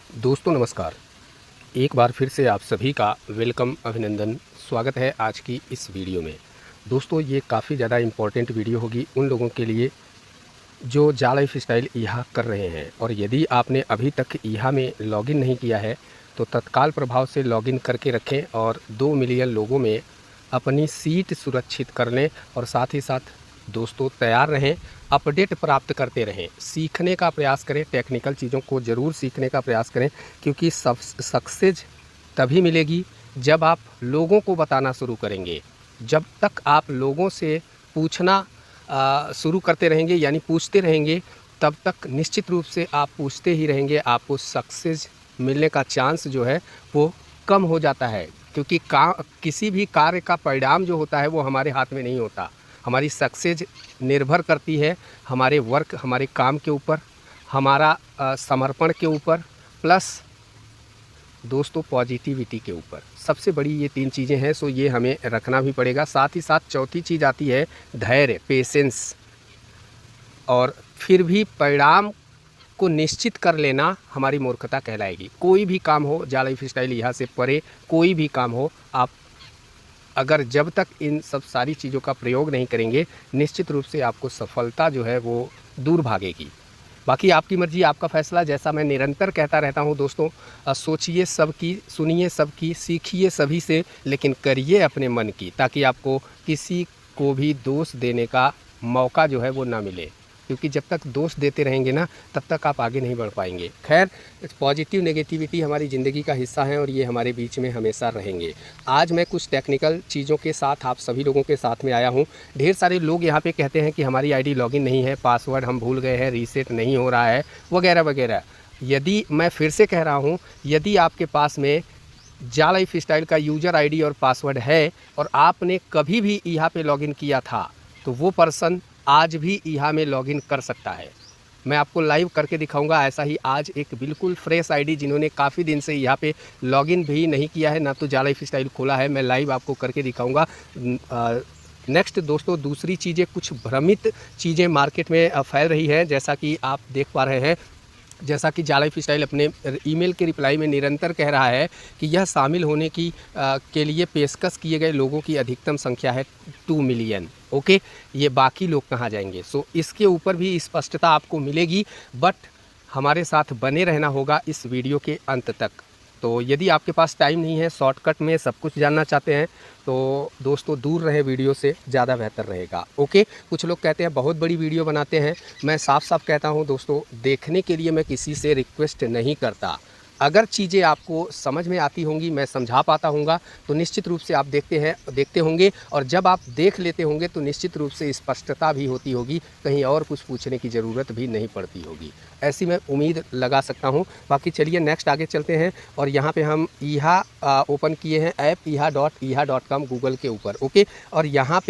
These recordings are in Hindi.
दोस्तों नमस्कार। एक बार फिर से आप सभी का वेलकम, अभिनंदन, स्वागत है आज की इस वीडियो में। दोस्तों ये काफ़ी ज़्यादा इम्पोर्टेंट वीडियो होगी उन लोगों के लिए जो जा लाइफ स्टाइल ईहा कर रहे हैं, और यदि आपने अभी तक ईहा में लॉगिन नहीं किया है तो तत्काल प्रभाव से लॉगिन करके रखें और 2 मिलियन लोगों में अपनी सीट सुरक्षित कर लें। और साथ ही साथ दोस्तों तैयार रहें, अपडेट प्राप्त करते रहें, सीखने का प्रयास करें, टेक्निकल चीज़ों को ज़रूर सीखने का प्रयास करें, क्योंकि सब सक्सेस तभी मिलेगी जब आप लोगों को बताना शुरू करेंगे। जब तक आप लोगों से पूछना शुरू करते रहेंगे, यानी पूछते रहेंगे, तब तक निश्चित रूप से आप पूछते ही रहेंगे, आपको सक्सेस मिलने का चांस जो है वो कम हो जाता है। क्योंकि किसी भी कार्य का परिणाम जो होता है वो हमारे हाथ में नहीं होता। हमारी सक्सेस निर्भर करती है हमारे वर्क, हमारे काम के ऊपर, हमारा समर्पण के ऊपर, प्लस दोस्तों पॉजिटिविटी के ऊपर। सबसे बड़ी ये 3 चीज़ें हैं, सो ये हमें रखना भी पड़ेगा। साथ ही साथ चौथी चीज़ आती है धैर्य, पेशेंस, और फिर भी परिणाम को निश्चित कर लेना हमारी मूर्खता कहलाएगी। कोई भी काम हो, जा लाइफ स्टाइल यहाँ से परे कोई भी काम हो, आप अगर जब तक इन सब सारी चीज़ों का प्रयोग नहीं करेंगे, निश्चित रूप से आपको सफलता जो है वो दूर भागेगी। बाकी आपकी मर्ज़ी, आपका फ़ैसला। जैसा मैं निरंतर कहता रहता हूँ दोस्तों, सोचिए सबकी, सुनिए सबकी, सीखिए सभी से, लेकिन करिए अपने मन की, ताकि आपको किसी को भी दोष देने का मौका जो है वो ना मिले। क्योंकि जब तक दोष देते रहेंगे ना, तब तक आप आगे नहीं बढ़ पाएंगे। खैर, पॉजिटिव नेगेटिविटी हमारी ज़िंदगी का हिस्सा है और ये हमारे बीच में हमेशा रहेंगे। आज मैं कुछ टेक्निकल चीज़ों के साथ आप सभी लोगों के साथ में आया हूँ। ढेर सारे लोग यहाँ पे कहते हैं कि हमारी आईडी लॉगिन नहीं है, पासवर्ड हम भूल गए हैं, रीसेट नहीं हो रहा है, वगैरह वगैरह। यदि मैं फिर से कह रहा हूँ, यदि आपके पास में जा लाइफ स्टाइल का यूज़र आईडी और पासवर्ड है और आपने कभी भी यहाँ पे लॉगिन किया था, तो वो पर्सन आज भी ईहा में लॉगिन कर सकता है। मैं आपको लाइव करके दिखाऊंगा। ऐसा ही आज एक बिल्कुल फ्रेश आईडी, जिन्होंने काफ़ी दिन से यहाँ पे लॉगिन भी नहीं किया है, ना तो जा लाइफ स्टाइल खोला है, मैं लाइव आपको करके दिखाऊंगा। नेक्स्ट दोस्तों, दूसरी चीज़ें, कुछ भ्रमित चीज़ें मार्केट में फैल रही है, जैसा कि आप देख पा रहे हैं। जैसा कि जा लाइफ स्टाइल अपने ईमेल के रिप्लाई में निरंतर कह रहा है कि यह शामिल होने की के लिए पेशकश किए गए लोगों की अधिकतम संख्या है 2 मिलियन। ओके, ये बाकी लोग कहाँ जाएंगे? सो इसके ऊपर भी स्पष्टता आपको मिलेगी, बट हमारे साथ बने रहना होगा इस वीडियो के अंत तक। तो यदि आपके पास टाइम नहीं है, शॉर्टकट में सब कुछ जानना चाहते हैं, तो दोस्तों दूर रहे वीडियो से, ज़्यादा बेहतर रहेगा। ओके, कुछ लोग कहते हैं बहुत बड़ी वीडियो बनाते हैं। मैं साफ साफ कहता हूं दोस्तों, देखने के लिए मैं किसी से रिक्वेस्ट नहीं करता। अगर चीज़ें आपको समझ में आती होंगी, मैं समझा पाता हूँगा, तो निश्चित रूप से आप देखते होंगे, और जब आप देख लेते होंगे तो निश्चित रूप से स्पष्टता भी होती होगी, कहीं और कुछ पूछने की ज़रूरत भी नहीं पड़ती होगी। ऐसी मैं उम्मीद लगा सकता हूँ। बाकी चलिए नेक्स्ट आगे चलते हैं, और यहाँ पे हम ईहा ओपन किए हैं, ऐप ईहा.com गूगल के ऊपर। ओके, और यहाँ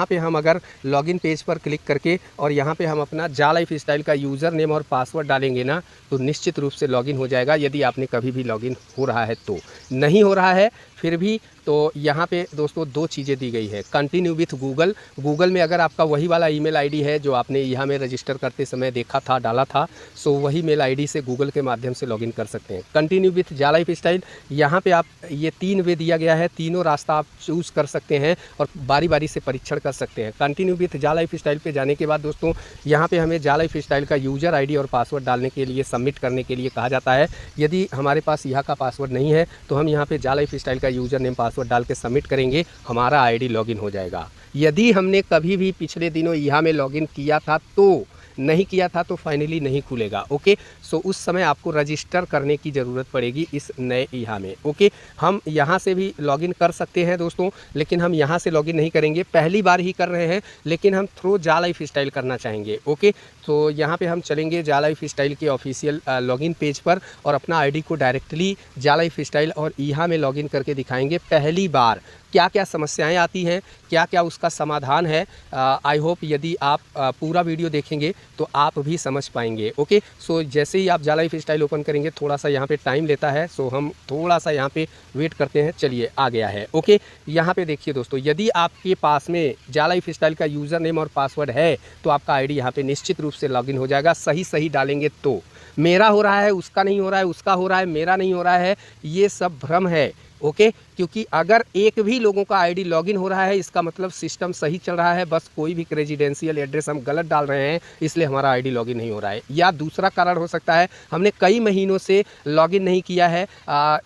पे हम अगर लॉगिन पेज पर क्लिक करके और यहाँ पे हम अपना जा लाइफ स्टाइल का यूज़र नेम और पासवर्ड डालेंगे ना, तो निश्चित रूप से लॉगिन हो जाएगा। यदि आपने कभी भी लॉगिन हो रहा है तो, नहीं हो रहा है फिर भी, तो यहाँ पे दोस्तों 2 चीज़ें दी गई है। कंटिन्यू विथ गूगल में अगर आपका वही वाला ईमेल आईडी है जो आपने यहाँ में रजिस्टर करते समय देखा था, डाला था, सो वही मेल आईडी से गूगल के माध्यम से लॉगिन कर सकते हैं। कंटिन्यू विथ जा लाइफ स्टाइल, यहाँ पे आप ये 3 वे दिया गया है, तीनों रास्ता आप चूज़ कर सकते हैं और बारी बारी से परीक्षण कर सकते हैं। कंटिन्यू विथ जा लाइफ स्टाइल पे जाने के बाद दोस्तों, यहाँ पे हमें जा लाइफ स्टाइल का यूज़र आईडी और पासवर्ड डालने के लिए, सबमिट करने के लिए कहा जाता है। यदि हमारे पास यहाँ का पासवर्ड नहीं है तो हम यहाँ पे जा लाइफ स्टाइल का यूज़र नेम पासवर्ड डाल के सबमिट करेंगे, हमारा आईडी लॉगिन हो जाएगा। यदि हमने कभी भी पिछले दिनों यहाँ में लॉगिन किया था तो, नहीं किया था तो फाइनली नहीं खुलेगा। ओके, सो उस समय आपको रजिस्टर करने की ज़रूरत पड़ेगी इस नए ईहा में। ओके, हम यहाँ से भी लॉगिन कर सकते हैं दोस्तों, लेकिन हम यहाँ से लॉगिन नहीं करेंगे, पहली बार ही कर रहे हैं, लेकिन हम थ्रू जा लाइफ स्टाइल करना चाहेंगे। ओके, तो यहाँ पे हम चलेंगे जा लाइफ स्टाइल के ऑफिशियल लॉगिन पेज पर और अपना आईडी को डायरेक्टली जा लाइफ स्टाइल और ईहा में लॉगिन करके दिखाएंगे पहली बार। क्या क्या समस्याएं आती हैं, क्या क्या उसका समाधान है, आई होप यदि आप पूरा वीडियो देखेंगे तो आप भी समझ पाएंगे। ओके, सो जैसे ही आप जा लाइफ स्टाइल ओपन करेंगे, थोड़ा सा यहाँ पे टाइम लेता है, सो हम थोड़ा सा यहाँ पे वेट करते हैं। चलिए, आ गया है। ओके, यहाँ पे देखिए दोस्तों, यदि आपके पास में जा लाइफ स्टाइल का यूज़र नेम और पासवर्ड है तो आपका आईडी यहाँ पे निश्चित रूप से लॉगिन हो जाएगा, सही डालेंगे तो। मेरा हो रहा है, उसका नहीं हो रहा है, उसका हो रहा है, मेरा नहीं हो रहा है, ये सब भ्रम है। ओके, क्योंकि अगर एक भी लोगों का आईडी लॉगिन हो रहा है इसका मतलब सिस्टम सही चल रहा है, बस कोई भी रेजिडेंशियल एड्रेस हम गलत डाल रहे हैं इसलिए हमारा आईडी लॉगिन नहीं हो रहा है। या दूसरा कारण हो सकता है हमने कई महीनों से लॉगिन नहीं किया है,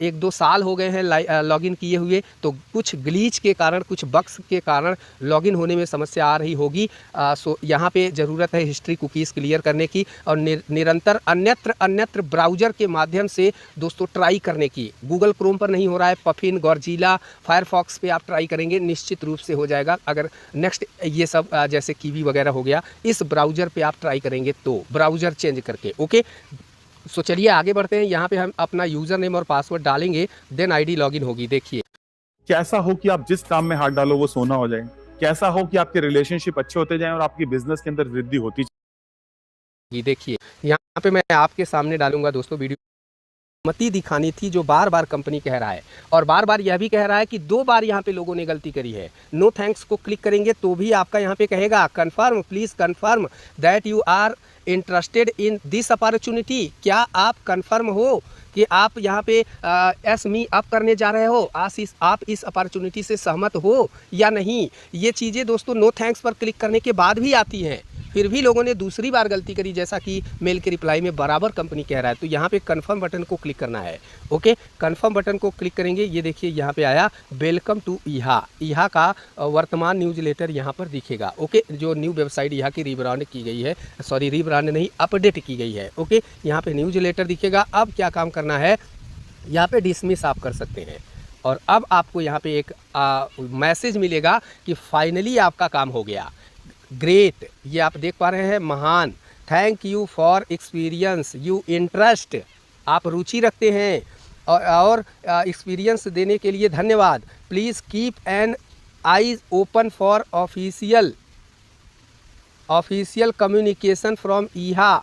1-2 साल हो गए हैं लॉगिन किए हुए, तो कुछ ग्लीच के कारण, कुछ बग्स के कारण लॉगिन होने में समस्या आ रही होगी। सो यहाँ पे ज़रूरत है हिस्ट्री कुकीज़ क्लियर करने की और निरंतर अन्यत्र ब्राउज़र के माध्यम से दोस्तों ट्राई करने की। गूगल क्रोम पर नहीं हो रहा है, पफिन, गॉर्जिला, फायरफॉक्स पे आप ट्राई करेंगे, निश्चित रूप से हो जाएगा। अगर नेक्स्ट ये सब जैसे कीवी वगैरह हो गया, इस ब्राउज़र पे आप ट्राई करेंगे तो ब्राउज़र चेंज करके। ओके, सो चलिए आगे बढ़ते हैं। यहाँ पे हम अपना यूज़र नेम और पासवर्ड डालेंगे, देन आईडी लॉगिन होगी। देखिए, कैसा हो कि आप जिस काम में हाथ डालो वो सोना हो जाए, कैसा हो कि आपके रिलेशनशिप अच्छे होते जाएं और आपकी बिजनेस के अंदर वृद्धि होती जाए। देखिए यहाँ पे मैं आपके सामने डालूंगा दोस्तों वीडियो मती दिखानी थी जो बार बार कंपनी कह रहा है, और बार बार यह भी कह रहा है कि 2 बार यहाँ पे लोगों ने गलती करी है। नो थैंक्स को क्लिक करेंगे तो भी आपका यहाँ पे कहेगा confirm, please confirm that you are interested in this opportunity. क्या आप कन्फर्म हो कि आप यहाँ पे एस मी अप करने जा रहे हो, आप इस अपॉर्चुनिटी से सहमत हो या नहीं। ये चीज़ें दोस्तों नो थैंक्स पर क्लिक करने के बाद भी आती हैं। फिर भी लोगों ने दूसरी बार गलती करी, जैसा कि मेल के रिप्लाई में बराबर कंपनी कह रहा है। तो यहाँ पे कंफर्म बटन को क्लिक करना है। ओके, कंफर्म बटन को क्लिक करेंगे, ये देखिए यहाँ पे आया वेलकम टू ईहा का वर्तमान न्यूज़लेटर यहाँ पर दिखेगा। ओके, जो न्यू वेबसाइट ईहा की रीब्रांड की गई है, सॉरी रीब्रांड नहीं, अपडेट की गई है। ओके, यहाँ पे न्यूज़लेटर दिखेगा। अब क्या काम करना है, यहाँ पे डिसमिस आप कर सकते हैं और अब आपको यहाँ पे एक मैसेज मिलेगा कि फाइनली आपका काम हो गया। ग्रेट, ये आप देख पा रहे हैं, महान, thank you for experience, you interest, आप रुचि रखते हैं और एक्सपीरियंस देने के लिए धन्यवाद। Please keep an eyes open for official communication from ईहा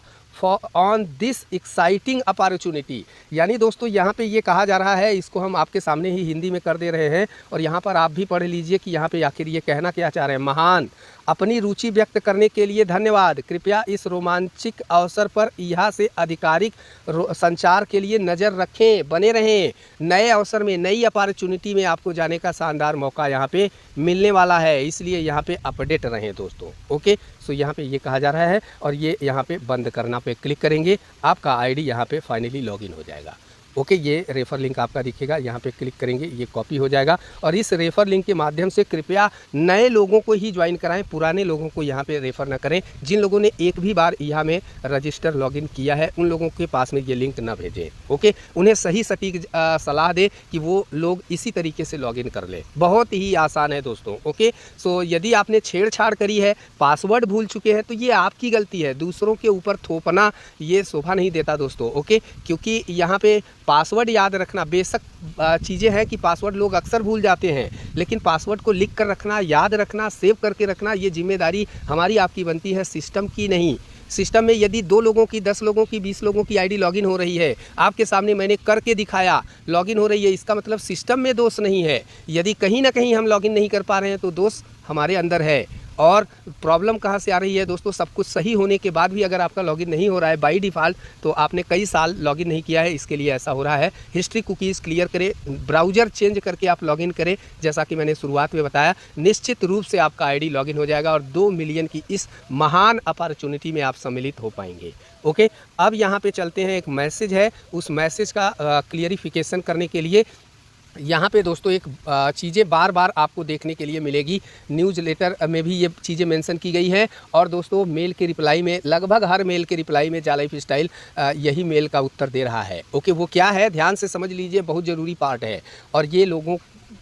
ऑन दिस एक्साइटिंग अपॉर्चुनिटी। यानी दोस्तों यहाँ पे ये कहा जा रहा है, इसको हम आपके सामने ही हिंदी में कर दे रहे हैं और यहाँ पर आप भी पढ़ लीजिए कि यहाँ पे आखिर ये कहना क्या चाह रहे हैं। महान, अपनी रुचि व्यक्त करने के लिए धन्यवाद। कृपया इस रोमांचिक अवसर पर यहाँ से आधिकारिक संचार के लिए नज़र रखें, बने रहें। नए अवसर में, नई अपॉर्चुनिटी में आपको जाने का शानदार मौका यहाँ पे मिलने वाला है, इसलिए यहाँ पे अपडेट रहें दोस्तों। ओके, सो यहाँ पे ये कहा जा रहा है और ये यहाँ पे बंद करना पे क्लिक करेंगे, आपका आईडी यहाँ पे फाइनली लॉगिन हो जाएगा। ओके, ये रेफ़र लिंक आपका दिखेगा, यहाँ पे क्लिक करेंगे, ये कॉपी हो जाएगा और इस रेफ़र लिंक के माध्यम से कृपया नए लोगों को ही ज्वाइन कराएं, पुराने लोगों को यहाँ पे रेफ़र ना करें। जिन लोगों ने एक भी बार यहाँ में रजिस्टर लॉगिन किया है उन लोगों के पास में ये लिंक ना भेजें। ओके, उन्हें सही सटीक सलाह दें कि वो लोग इसी तरीके से लॉगिन कर लें, बहुत ही आसान है दोस्तों। ओके, सो यदि आपने छेड़छाड़ करी है, पासवर्ड भूल चुके हैं, तो ये आपकी गलती है, दूसरों के ऊपर थोपना ये शोभा नहीं देता दोस्तों। ओके, क्योंकि यहाँ पे पासवर्ड याद रखना, बेशक चीज़ें हैं कि पासवर्ड लोग अक्सर भूल जाते हैं, लेकिन पासवर्ड को लिख कर रखना, याद रखना, सेव करके रखना, ये जिम्मेदारी हमारी आपकी बनती है, सिस्टम की नहीं। सिस्टम में यदि 2 लोगों की, 10 लोगों की, 20 लोगों की आईडी लॉगिन हो रही है, आपके सामने मैंने करके दिखाया लॉगिन हो रही है, इसका मतलब सिस्टम में दोष नहीं है। यदि कहीं ना कहीं हम लॉगिन नहीं कर पा रहे हैं तो दोष हमारे अंदर है। और प्रॉब्लम कहाँ से आ रही है दोस्तों, सब कुछ सही होने के बाद भी अगर आपका लॉगिन नहीं हो रहा है बाय डिफ़ॉल्ट, तो आपने कई साल लॉगिन नहीं किया है, इसके लिए ऐसा हो रहा है। हिस्ट्री कुकीज़ क्लियर करें, ब्राउज़र चेंज करके आप लॉगिन करें, जैसा कि मैंने शुरुआत में बताया, निश्चित रूप से आपका आईडी लॉगिन हो जाएगा और 2 मिलियन की इस महान अपॉर्चुनिटी में आप सम्मिलित हो पाएंगे। ओके, अब यहाँ पे चलते हैं, एक मैसेज है, उस मैसेज का क्लियरिफिकेशन करने के लिए यहाँ पे दोस्तों एक चीज़ें बार बार आपको देखने के लिए मिलेगी। न्यूज़लेटर में भी ये चीज़ें मेंशन की गई हैं और दोस्तों मेल के रिप्लाई में, लगभग हर मेल के रिप्लाई में जा लाइफ स्टाइल यही मेल का उत्तर दे रहा है। ओके, वो क्या है ध्यान से समझ लीजिए, बहुत ज़रूरी पार्ट है और ये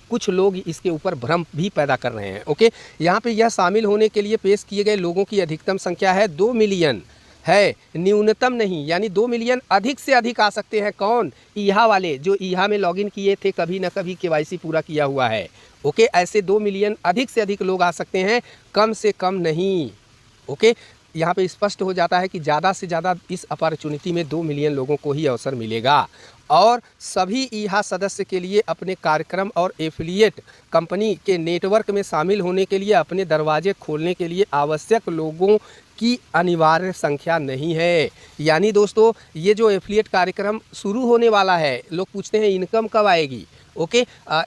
कुछ लोग इसके ऊपर भ्रम भी पैदा कर रहे हैं। ओके, यहाँ पे यह शामिल होने के लिए पेश किए गए लोगों की अधिकतम संख्या है 2 मिलियन है, न्यूनतम नहीं, यानी 2 मिलियन अधिक से अधिक आ सकते हैं। कौन? ईहा वाले, जो ईहा में लॉगिन किए थे, कभी ना कभी केवाईसी पूरा किया हुआ है। ओके, ऐसे 2 मिलियन अधिक से अधिक लोग आ सकते हैं, कम से कम नहीं। ओके, यहाँ पे स्पष्ट हो जाता है कि ज़्यादा से ज़्यादा इस अपॉर्चुनिटी में 2 मिलियन लोगों को ही अवसर मिलेगा और सभी ईहा सदस्य के लिए अपने कार्यक्रम और एफिलिएट कंपनी के नेटवर्क में शामिल होने के लिए, अपने दरवाजे खोलने के लिए आवश्यक लोगों की अनिवार्य संख्या नहीं है। यानी दोस्तों ये जो एफिलिएट कार्यक्रम शुरू होने वाला है, लोग पूछते हैं इनकम कब आएगी। ओके,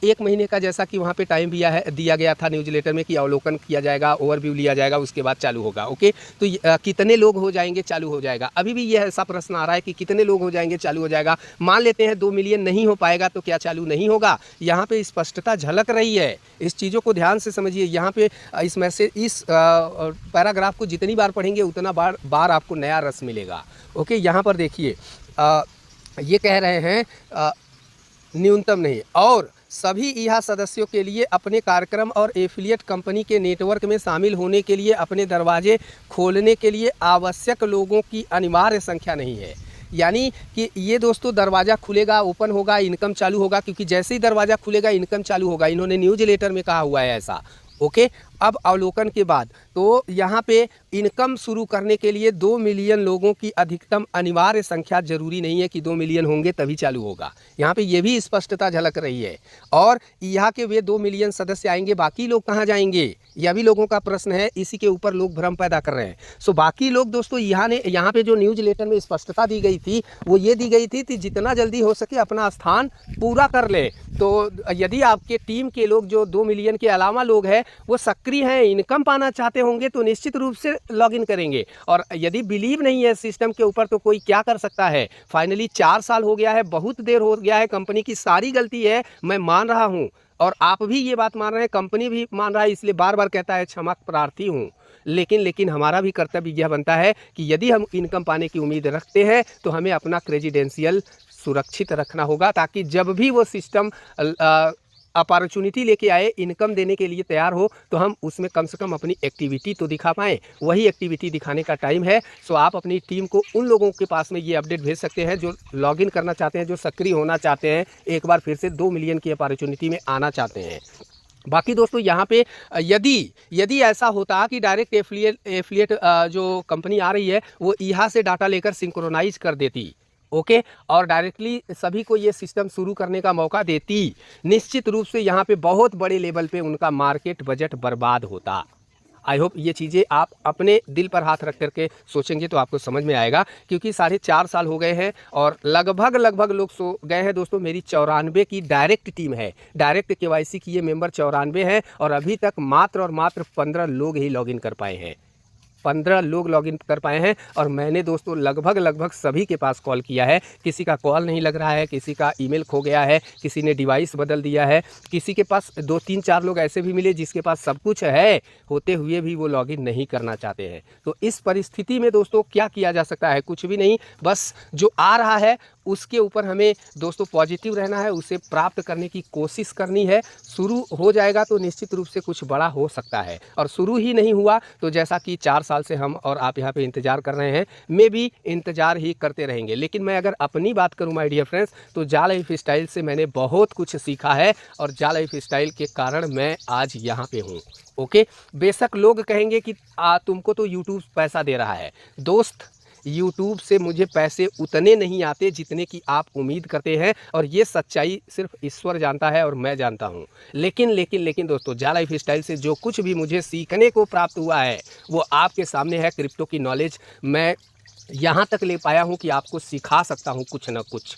1 महीने का जैसा कि वहाँ पे टाइम दिया गया था न्यूज़लेटर में कि अवलोकन किया जाएगा, ओवरव्यू लिया जाएगा, उसके बाद चालू होगा। ओके, तो कितने लोग हो जाएंगे चालू हो जाएगा। अभी भी यह ऐसा प्रश्न आ रहा है कि कितने लोग हो जाएंगे चालू हो जाएगा। मान लेते हैं 2 मिलियन नहीं हो पाएगा तो क्या चालू नहीं होगा। यहाँ पे स्पष्टता झलक रही है, इस चीज़ों को ध्यान से समझिए। यहाँ पे इस मैसेज इस पैराग्राफ को जितनी बार पढ़ेंगे उतना बार आपको नया रस मिलेगा। ओके, यहाँ पर देखिए ये कह रहे हैं न्यूनतम नहीं, और सभी ईहा सदस्यों के लिए अपने कार्यक्रम और एफिलिएट कंपनी के नेटवर्क में शामिल होने के लिए अपने दरवाजे खोलने के लिए आवश्यक लोगों की अनिवार्य संख्या नहीं है। यानी कि ये दोस्तों दरवाज़ा खुलेगा, ओपन होगा, इनकम चालू होगा, क्योंकि जैसे ही दरवाज़ा खुलेगा इनकम चालू होगा। इन्होंने न्यूज़लेटर में कहा हुआ है ऐसा। ओके, अब अवलोकन के बाद तो यहाँ पे इनकम शुरू करने के लिए 2 मिलियन लोगों की अधिकतम अनिवार्य संख्या जरूरी नहीं है कि 2 मिलियन होंगे तभी चालू होगा। यहाँ पे ये भी स्पष्टता झलक रही है। और यहाँ के वे 2 मिलियन सदस्य आएंगे, बाकी लोग कहाँ जाएंगे, यह भी लोगों का प्रश्न है। इसी के ऊपर लोग भ्रम पैदा कर रहे हैं। सो बाकी लोग दोस्तों यहाँ पे जो न्यूज़लेटर में स्पष्टता दी गई थी वो ये दी गई थी कि जितना जल्दी हो सके अपना स्थान पूरा कर ले। तो यदि आपके टीम के लोग जो 2 मिलियन के अलावा लोग हैं वो सक्रिय हैं, इनकम पाना चाहते होंगे तो निश्चित रूप से लॉगिन करेंगे। और यदि बिलीव नहीं है सिस्टम के ऊपर तो कोई क्या कर सकता है। फाइनली 4 साल हो गया है, बहुत देर हो गया है, कंपनी की सारी गलती है, मैं मान रहा हूँ और आप भी ये बात मान रहे हैं, कंपनी भी मान रहा है, इसलिए बार बार कहता है क्षमा प्रार्थी हूँ। लेकिन हमारा भी कर्तव्य यह बनता है कि यदि हम इनकम पाने की उम्मीद रखते हैं तो हमें अपना क्रेडेंशियल सुरक्षित रखना होगा, ताकि जब भी वो सिस्टम अपॉर्चुनिटी लेके आए, इनकम देने के लिए तैयार हो, तो हम उसमें कम से कम अपनी एक्टिविटी तो दिखा पाएँ। वही एक्टिविटी दिखाने का टाइम है। सो आप अपनी टीम को उन लोगों के पास में ये अपडेट भेज सकते हैं जो लॉगिन करना चाहते हैं, जो सक्रिय होना चाहते हैं, एक बार फिर से 2 मिलियन की अपॉर्चुनिटी में आना चाहते हैं। बाकी दोस्तों यहाँ पे यदि ऐसा होता कि डायरेक्ट एफिलिएट जो कंपनी आ रही है वो ईहा से डाटा लेकर सिंक्रोनाइज कर देती, ओके, और डायरेक्टली सभी को ये सिस्टम शुरू करने का मौका देती, निश्चित रूप से यहाँ पे बहुत बड़े लेवल पे उनका मार्केट बजट बर्बाद होता। आई होप ये चीज़ें आप अपने दिल पर हाथ रख करके सोचेंगे तो आपको समझ में आएगा, क्योंकि 4.5 साल हो गए हैं और लगभग लोग सो गए हैं दोस्तों। मेरी 94 की डायरेक्ट टीम है, डायरेक्ट केवाईसी की ये मेंबर 94 हैं और अभी तक मात्र और मात्र 15 लोग ही लॉगिन कर पाए हैं। 15 लोग लॉगिन कर पाए हैं और मैंने दोस्तों लगभग सभी के पास कॉल किया है। किसी का कॉल नहीं लग रहा है, किसी का ईमेल खो गया है, किसी ने डिवाइस बदल दिया है, किसी के पास 2-3-4 लोग ऐसे भी मिले जिसके पास सब कुछ है होते हुए भी वो लॉगिन नहीं करना चाहते हैं। तो इस परिस्थिति में दोस्तों क्या किया जा सकता है, कुछ भी नहीं, बस जो आ रहा है उसके ऊपर हमें दोस्तों पॉजिटिव रहना है, उसे प्राप्त करने की कोशिश करनी है। शुरू हो जाएगा तो निश्चित रूप से कुछ बड़ा हो सकता है, और शुरू ही नहीं हुआ तो जैसा कि 4 साल से हम और आप यहाँ पे इंतज़ार कर रहे हैं, मैं भी इंतज़ार ही करते रहेंगे। लेकिन मैं अगर अपनी बात करूँ माय डियर फ्रेंड्स, तो जा लाइफ स्टाइल से मैंने बहुत कुछ सीखा है और जा लाइफ स्टाइल के कारण मैं आज यहाँ पे हूँ। ओके, बेशक लोग कहेंगे कि तुमको तो यूट्यूब पैसा दे रहा है। दोस्त, YouTube से मुझे पैसे उतने नहीं आते जितने की आप उम्मीद करते हैं, और ये सच्चाई सिर्फ ईश्वर जानता है और मैं जानता हूँ। लेकिन दोस्तों, जा लाइफ स्टाइल से जो कुछ भी मुझे सीखने को प्राप्त हुआ है वो आपके सामने है। क्रिप्टो की नॉलेज मैं यहाँ तक ले पाया हूँ कि आपको सिखा सकता हूँ कुछ ना कुछ।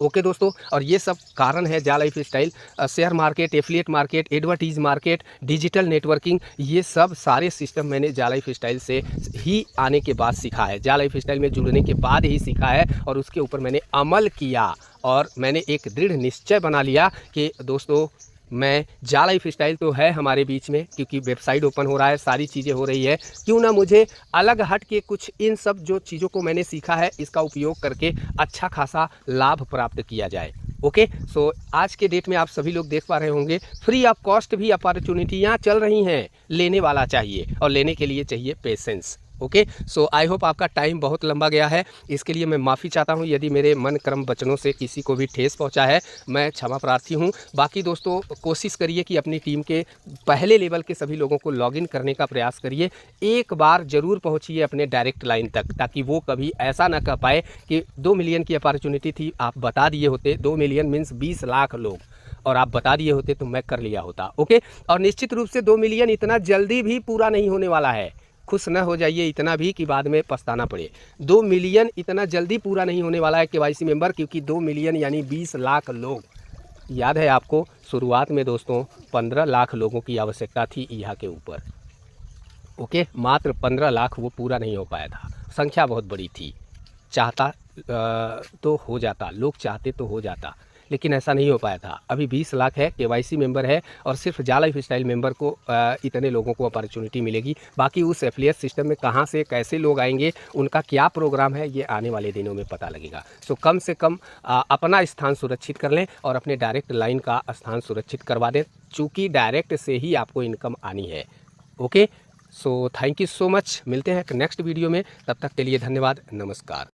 ओके दोस्तों, और ये सब कारण है जा life style, share market, affiliate market, advertise market, digital networking, ये सब सारे सिस्टम मैंने जा लाइफ स्टाइल से ही आने के बाद सीखा है, जा लाइफ स्टाइल में जुड़ने के बाद ही सीखा है, और उसके ऊपर मैंने अमल किया और मैंने एक दृढ़ निश्चय बना लिया कि दोस्तों मैं जा लाइफ स्टाइल तो है हमारे बीच में, क्योंकि वेबसाइट ओपन हो रहा है, सारी चीज़ें हो रही है, क्यों ना मुझे अलग हट के कुछ इन सब जो चीज़ों को मैंने सीखा है इसका उपयोग करके अच्छा खासा लाभ प्राप्त किया जाए। ओके, सो आज के डेट में आप सभी लोग देख पा रहे होंगे फ्री ऑफ कॉस्ट भी अपॉर्चुनिटियाँ चल रही हैं। लेने वाला चाहिए, और लेने के लिए चाहिए patience. Okay, so I hope आपका टाइम बहुत लंबा गया है, इसके लिए मैं माफ़ी चाहता हूँ यदि मेरे मन क्रम वचनों से किसी को भी ठेस पहुँचा है, मैं क्षमा प्रार्थी हूँ। बाकी दोस्तों, कोशिश करिए कि अपनी टीम के पहले लेवल के सभी लोगों को लॉगिन करने का प्रयास करिए। एक बार ज़रूर पहुँचिए अपने डायरेक्ट लाइन तक, ताकि वो कभी ऐसा ना कह पाए कि 2 मिलियन की अपॉर्चुनिटी थी, आप बता दिए होते, 2 मिलियन मीन्स 20 लाख लोग, और आप बता दिए होते तो मैं कर लिया होता। ओके, और निश्चित रूप से 2 मिलियन इतना जल्दी भी पूरा नहीं होने वाला है। खुश न हो जाइए इतना भी कि बाद में पछताना पड़े। 2 मिलियन इतना जल्दी पूरा नहीं होने वाला है केवाईसी मेंबर, क्योंकि 2 मिलियन यानी 20 लाख लोग। याद है आपको शुरुआत में दोस्तों 15 लाख लोगों की आवश्यकता थी यहाँ के ऊपर। ओके, मात्र 15 लाख वो पूरा नहीं हो पाया था। संख्या बहुत बड़ी थी, चाहता तो हो जाता, लोग चाहते तो हो जाता, लेकिन ऐसा नहीं हो पाया था। अभी 20 लाख है, केवाईसी मेंबर है, और सिर्फ जा लाइफस्टाइल मेंबर को इतने लोगों को अपॉर्चुनिटी मिलेगी। बाकी उस एफिलिएट सिस्टम में कहाँ से कैसे लोग आएंगे, उनका क्या प्रोग्राम है, ये आने वाले दिनों में पता लगेगा। सो कम से कम अपना स्थान सुरक्षित कर लें और अपने डायरेक्ट लाइन का स्थान सुरक्षित करवा दें, चूँकि डायरेक्ट से ही आपको इनकम आनी है। Okay, so thank you so much. मिलते हैं नेक्स्ट वीडियो में, तब तक के लिए धन्यवाद, नमस्कार।